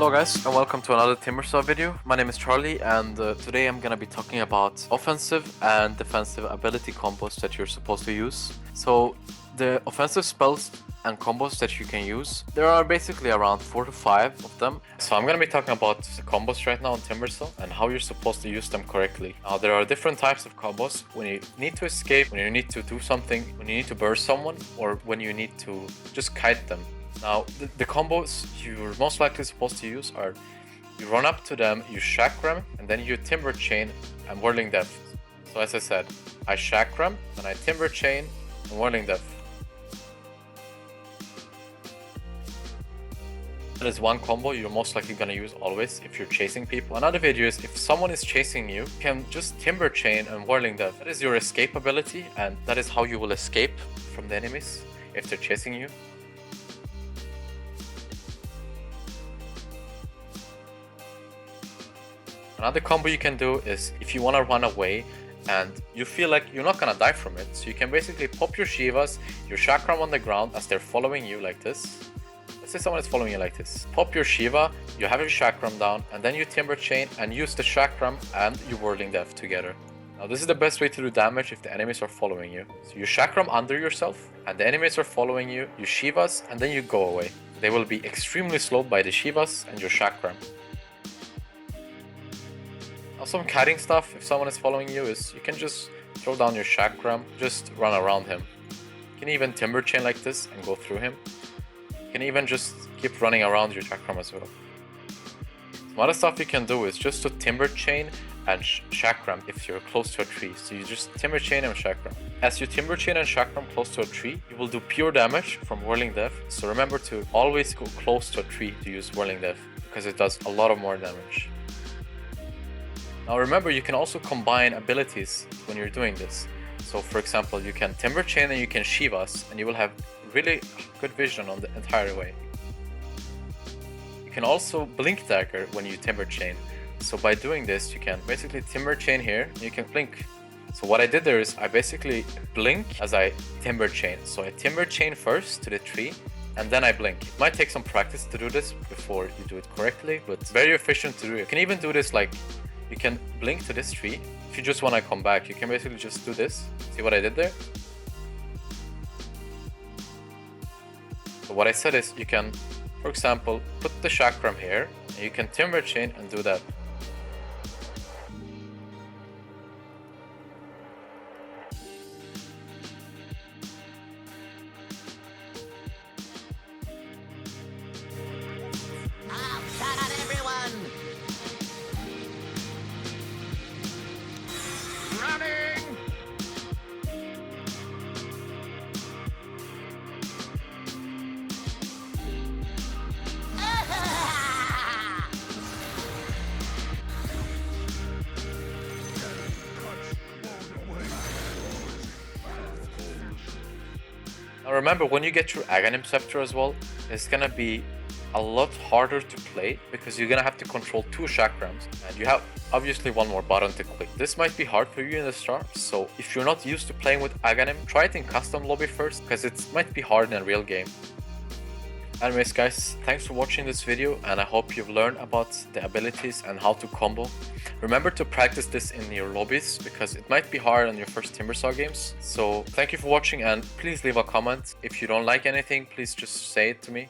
Hello guys and welcome to another Timbersaw video. My name is Charlie and today I'm gonna be talking about offensive and defensive ability combos that you're supposed to use. So the offensive spells and combos that you can use, there are basically around 4 to 5 of them. So I'm gonna be talking about the combos right now on Timbersaw and how you're supposed to use them correctly. Now there are different types of combos when you need to escape, when you need to do something, when you need to burst someone, or when you need to just kite them. Now, the combos you're most likely supposed to use are you run up to them, you chakram, and then you timber chain and whirling death. So as I said, I chakram, then I timber chain and whirling death. That is one combo you're most likely gonna use always if you're chasing people. Another video is if someone is chasing you, you can just timber chain and whirling death. That is your escape ability, and that is how you will escape from the enemies if they're chasing you. Another combo you can do is if you want to run away and you feel like you're not gonna die from it, so you can basically pop your Shivas, your chakram on the ground as they're following you like this. Let's say someone is following you like this. Pop your Shiva, you have your chakram down, and then you timber chain and use the chakram and you whirling death together. Now this is the best way to do damage if the enemies are following you. So you chakram under yourself and the enemies are following you, you Shivas, and then you go away. They will be extremely slowed by the Shivas and your chakram. Now some kiting stuff, if someone is following you, is you can just throw down your chakram, just run around him. You can even timber chain like this and go through him. You can even just keep running around your chakram as well. Some other stuff you can do is just to timber chain and chakram if you're close to a tree. So you just timber chain and chakram. As you timber chain and chakram close to a tree, you will do pure damage from whirling death. So remember to always go close to a tree to use whirling death, because it does a lot of more damage. Now remember, you can also combine abilities when you're doing this. So for example, you can timber chain and you can Shivas, and you will have really good vision on the entire way. You can also blink dagger when you timber chain. So by doing this, you can basically timber chain here, and you can blink. So what I did there is I basically blink as I timber chain. So I timber chain first to the tree, and then I blink. It might take some practice to do this before you do it correctly, but it's very efficient to do it. You can even do this like, you can blink to this tree. If you just want to come back, you can basically just do this. See what I did there? So what I said is you can, for example, put the chakram here, and you can timber chain and do that. Now remember, when you get your Aghanim Scepter as well, it's gonna be a lot harder to play because you're gonna have to control 2 chakrams and you have obviously one more button to click. This might be hard for you in the start, so if you're not used to playing with Aghanim, try it in custom lobby first because it might be hard in a real game. Anyways guys, thanks for watching this video and I hope you've learned about the abilities and how to combo. Remember to practice this in your lobbies because it might be hard on your first Timbersaw games. So thank you for watching and please leave a comment. If you don't like anything, please just say it to me.